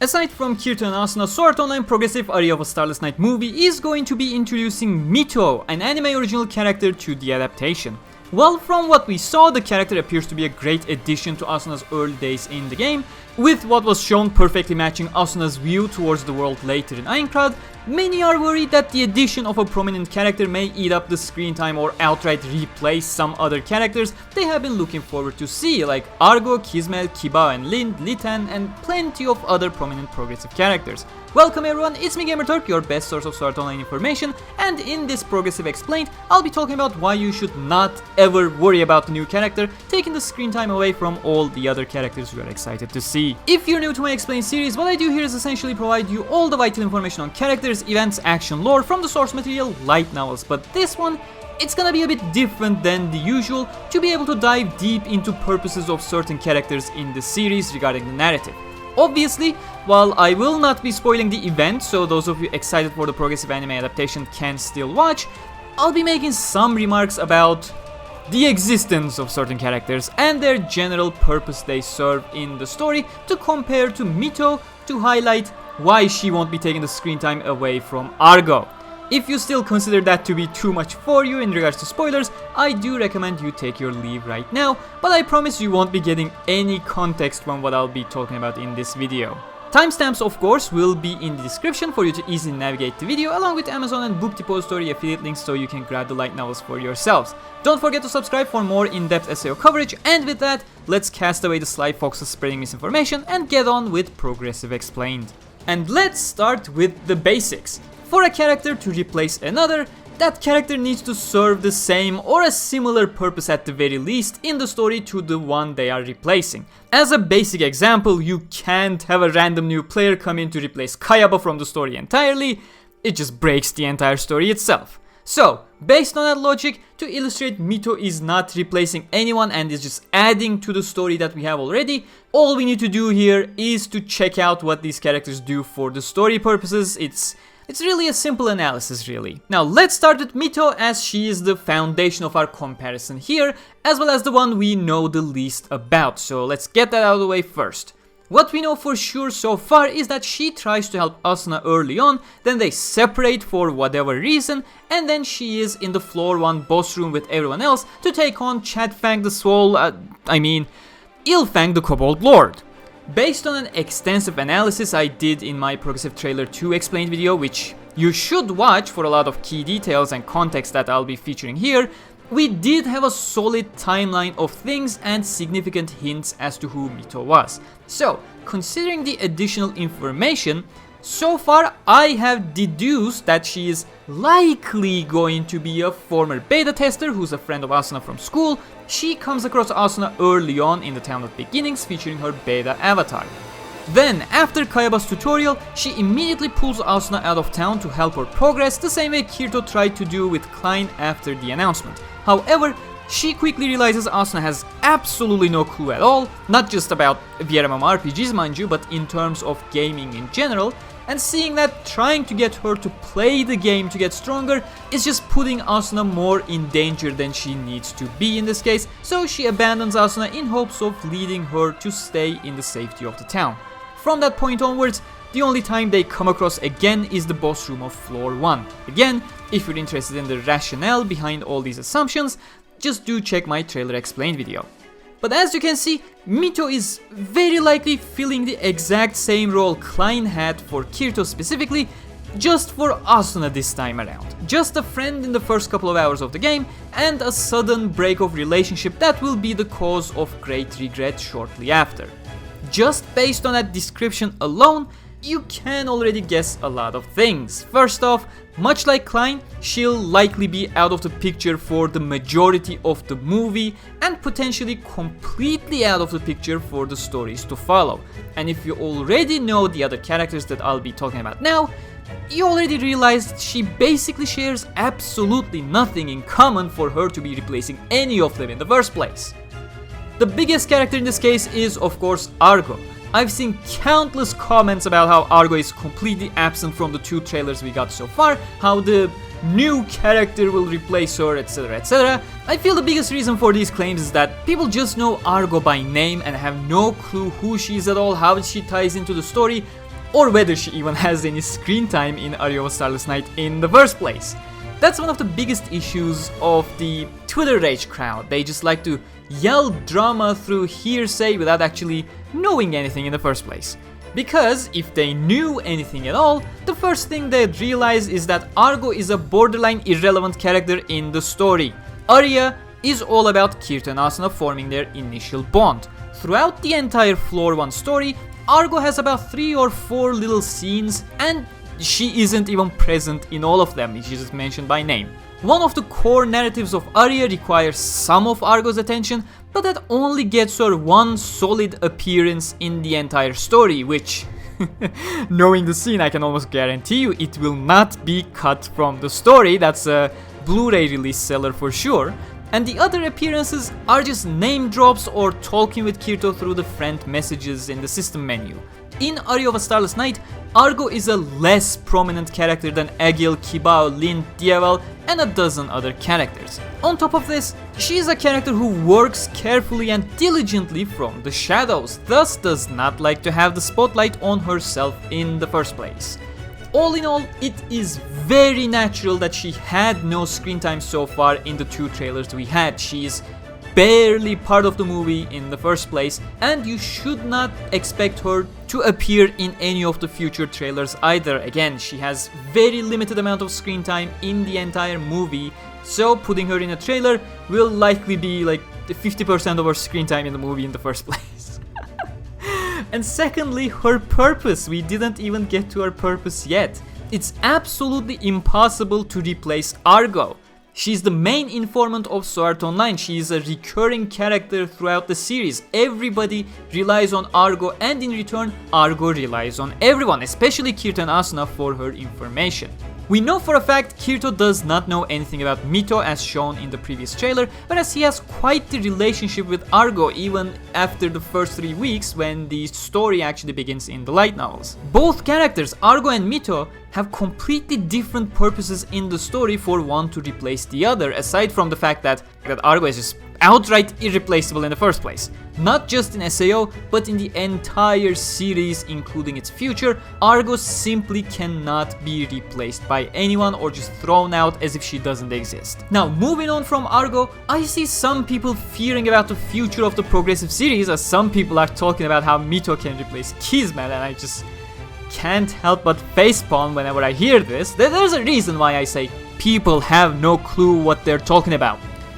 Aside from Kirito and Asuna, SAO Online Progressive Aria of a Starless Night Movie is going to be introducing Mito, an anime original character, to the adaptation. Well, from what we saw, the character appears to be a great addition to Asuna's early days in the game, with what was shown perfectly matching Asuna's view towards the world later in Aincrad. Many are worried that the addition of a prominent character may eat up the screen time or outright replace some other characters they have been looking forward to see, like Argo, Kizmel, Kibaou and Liten, and plenty of other prominent progressive characters. Welcome everyone, it's me Gamerturk, your best source of SAO Online information, and in this Progressive Explained, I'll be talking about why you should not ever worry about the new character taking the screen time away from all the other characters you are excited to see. If you're new to my Explained series, what I do here is essentially provide you all the vital information on characters, events, action, lore from the source material, light novels, but this one, it's gonna be a bit different than the usual to be able to dive deep into purposes of certain characters in the series regarding the narrative. Obviously, while I will not be spoiling the event, so those of you excited for the progressive anime adaptation can still watch, I'll be making some remarks about the existence of certain characters and their general purpose they serve in the story to compare to Mito to highlight why she won't be taking the screen time away from Argo. If you still consider that to be too much for you in regards to spoilers, I do recommend you take your leave right now, but I promise you won't be getting any context from what I'll be talking about in this video. Timestamps, of course, will be in the description for you to easily navigate the video, along with Amazon and Book Depository affiliate links so you can grab the light novels for yourselves. Don't forget to subscribe for more in-depth SAO coverage, and with that, let's cast away the sly foxes spreading misinformation and get on with Progressive Explained. And let's start with the basics. For a character to replace another, that character needs to serve the same or a similar purpose at the very least in the story to the one they are replacing. As a basic example, you can't have a random new player come in to replace Kayaba from the story entirely, it just breaks the entire story itself. So, based on that logic, to illustrate Mito is not replacing anyone and is just adding to the story that we have already, all we need to do here is to check out what these characters do for the story purposes. It's really a simple analysis, really. Now let's start with Mito, as she is the foundation of our comparison here, as well as the one we know the least about, so let's get that out of the way first. What we know for sure so far is that she tries to help Asuna early on, then they separate for whatever reason, and then she is in the floor 1 boss room with everyone else to take on Chadfang the Ilfang the Kobold Lord. Based on an extensive analysis I did in my Progressive Trailer 2 Explained video, which you should watch for a lot of key details and context that I'll be featuring here, we did have a solid timeline of things and significant hints as to who Mito was. So, considering the additional information, so far I have deduced that she is likely going to be a former beta tester who's a friend of Asuna from school. She comes across Asuna early on in the Town of Beginnings featuring her beta avatar. Then, after Kayaba's tutorial, she immediately pulls Asuna out of town to help her progress, the same way Kirito tried to do with Klein after the announcement. However, she quickly realizes Asuna has absolutely no clue at all, not just about VRMMORPGs mind you, but in terms of gaming in general, and seeing that trying to get her to play the game to get stronger is just putting Asuna more in danger than she needs to be in this case, so she abandons Asuna in hopes of leading her to stay in the safety of the town. From that point onwards, the only time they come across again is the boss room of floor 1. Again, if you're interested in the rationale behind all these assumptions, just do check my Trailer Explained video. But as you can see, Mito is very likely filling the exact same role Klein had for Kirito specifically, just for Asuna this time around. Just a friend in the first couple of hours of the game, and a sudden break of relationship that will be the cause of great regret shortly after. Just based on that description alone, you can already guess a lot of things. First off, much like Klein, she'll likely be out of the picture for the majority of the movie and potentially completely out of the picture for the stories to follow. And if you already know the other characters that I'll be talking about now, you already realized she basically shares absolutely nothing in common for her to be replacing any of them in the first place. The biggest character in this case is, of course, Argo. I've seen countless comments about how Argo is completely absent from the 2 trailers we got so far, how the new character will replace her, etc, etc. I feel the biggest reason for these claims is that people just know Argo by name and have no clue who she is at all, how she ties into the story, or whether she even has any screen time in Aria of Starless Night in the first place. That's one of the biggest issues of the Twitter rage crowd. They just like to yell drama through hearsay without actually knowing anything in the first place. Because if they knew anything at all, the first thing they'd realize is that Argo is a borderline irrelevant character in the story. Aria is all about Kirito and Asuna forming their initial bond. Throughout the entire Floor 1 story, Argo has about 3 or 4 little scenes, and she isn't even present in all of them, she's just mentioned by name. One of the core narratives of Aria requires some of Argo's attention, but that only gets her one solid appearance in the entire story, which, knowing the scene, I can almost guarantee you it will not be cut from the story. That's a Blu-ray release seller for sure. And the other appearances are just name drops or talking with Kirito through the friend messages in the system menu. In Aria of a Starless Night, Argo is a less prominent character than Agil, Kibaou, Liten, Diavel, and a dozen other characters. On top of this, she is a character who works carefully and diligently from the shadows, thus does not like to have the spotlight on herself in the first place. All in all, it is very natural that she had no screen time so far in the 2 trailers we had. She is barely part of the movie in the first place, and you should not expect her to appear in any of the future trailers either. Again, she has very limited amount of screen time in the entire movie, so putting her in a trailer will likely be like 50% of her screen time in the movie in the first place. And secondly, her purpose. We didn't even get to her purpose yet. It's absolutely impossible to replace Argo. She's the main informant of Sword Art Online. She is a recurring character throughout the series. Everybody relies on Argo, and in return, Argo relies on everyone, especially Kirito and Asuna, for her information. We know for a fact Kirito does not know anything about Mito as shown in the previous trailer, whereas he has quite the relationship with Argo even after the first 3 weeks when the story actually begins in the light novels. Both characters, Argo and Mito, have completely different purposes in the story for one to replace the other, aside from the fact that Argo is just outright irreplaceable in the first place. Not just in SAO, but in the entire series, including its future, Argo simply cannot be replaced by anyone or just thrown out as if she doesn't exist. Now, moving on from Argo, I see some people fearing about the future of the Progressive series, as some people are talking about how Mito can replace Kizmel, and I just can't help but facepalm whenever I hear this. There's a reason why I say people have no clue what they're talking about.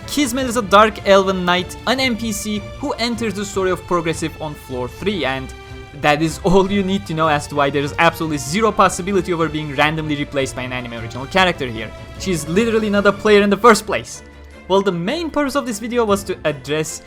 Kizmel is a dark elven knight, an NPC who enters the story of Progressive on floor 3, and that is all you need to know as to why there is absolutely zero possibility of her being randomly replaced by an anime original character here. She's literally not a player in the first place. Well, the main purpose of this video was to address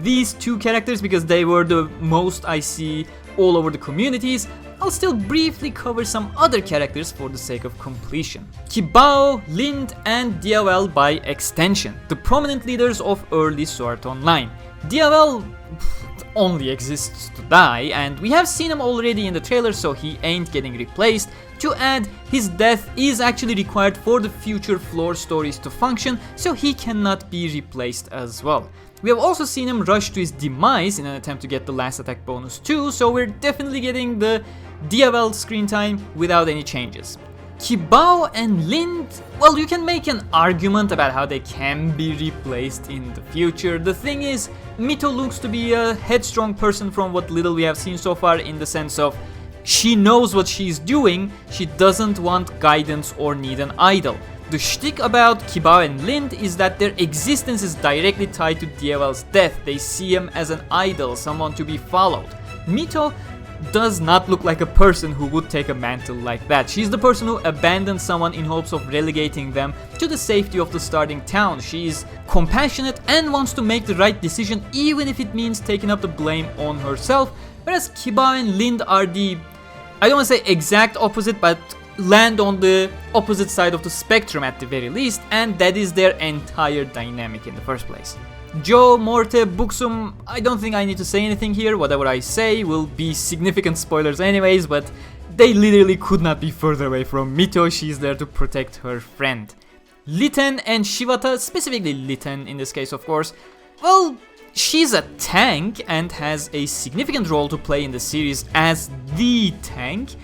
these 2 characters because they were the most I see all over the communities. I'll still briefly cover some other characters for the sake of completion. Kibaou, Liten, and Diavel by extension, the prominent leaders of early Sword Art Online. Diavel only exists to die, and we have seen him already in the trailer, so he ain't getting replaced. To add, his death is actually required for the future floor stories to function, so he cannot be replaced as well. We have also seen him rush to his demise in an attempt to get the last attack bonus too, so we're definitely getting the Diavel screen time without any changes. Kibaou and Liten, well, you can make an argument about how they can be replaced in the future. The thing is, Mito looks to be a headstrong person from what little we have seen so far, in the sense of she knows what she's doing, she doesn't want guidance or need an idol. The shtick about Kibaou and Liten is that their existence is directly tied to Diavel's death. They see him as an idol, someone to be followed. Mito does not look like a person who would take a mantle like that. She's the person who abandoned someone in hopes of relegating them to the safety of the starting town. She's compassionate and wants to make the right decision even if it means taking up the blame on herself, whereas Kibaou and Liten are the, I don't want to say exact opposite, but land on the opposite side of the spectrum at the very least, and that is their entire dynamic in the first place. Joe, Morte, Buxum, I don't think I need to say anything here. Whatever I say will be significant spoilers anyways, but they literally could not be further away from Mito. She's there to protect her friend. Liten and Shivata, specifically Liten in this case of course, well, she's a tank and has a significant role to play in the series as the tank,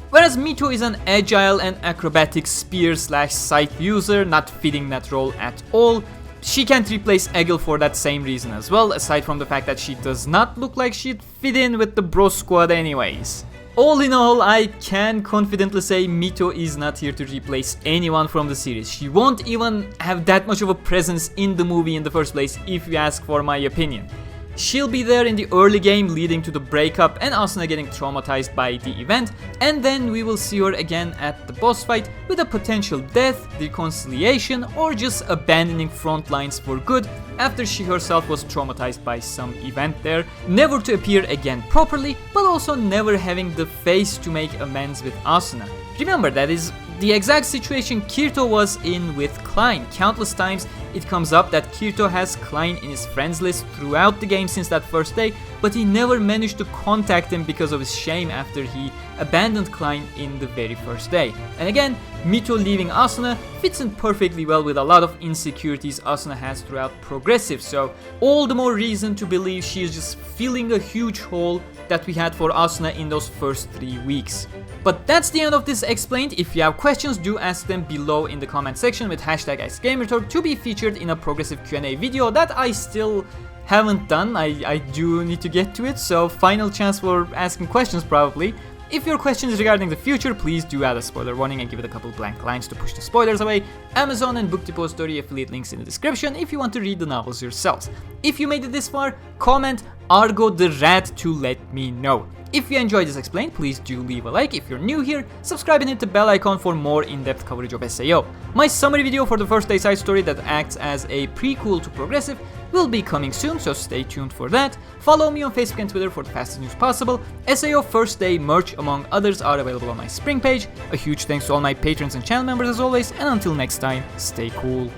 whereas Mito is an agile and acrobatic spear/scythe user, not fitting that role at all. She can't replace Agil for that same reason as well, aside from the fact that she does not look like she'd fit in with the bro squad anyways. All in all, I can confidently say Mito is not here to replace anyone from the series. She won't even have that much of a presence in the movie in the first place, if you ask for my opinion. She'll be there in the early game leading to the breakup and Asuna getting traumatized by the event, and then we will see her again at the boss fight with a potential death, reconciliation, or just abandoning front lines for good after she herself was traumatized by some event there, never to appear again properly, but also never having the face to make amends with Asuna. Remember, that is the exact situation Kirito was in with Klein. Countless times it comes up that Kirito has Klein in his friends list throughout the game since that first day, but he never managed to contact him because of his shame after he abandoned Klein in the very first day. And again, Mito leaving Asuna fits in perfectly well with a lot of insecurities Asuna has throughout Progressive, so all the more reason to believe she is just filling a huge hole that we had for Asuna in those first 3 weeks. But that's the end of this explained. If you have questions, do ask them below in the comment section with hashtag Gamerturk to be featured in a Progressive Q&A video that I still haven't done. I do need to get to it, so final chance for asking questions probably. If your question is regarding the future, please do add a spoiler warning and give it a couple blank lines to push the spoilers away. Amazon and Book Depository affiliate links in the description if you want to read the novels yourselves. If you made it this far, comment Argo the Rat to let me know. If you enjoyed this explained, please do leave a like. If you're new here, subscribe and hit the bell icon for more in-depth coverage of SAO. My summary video for the first day side story that acts as a prequel to Progressive will be coming soon, so stay tuned for that. Follow me on Facebook and Twitter for the fastest news possible. SAO First Day merch, among others, are available on my Spring page. A huge thanks to all my patrons and channel members as always, and until next time, stay cool.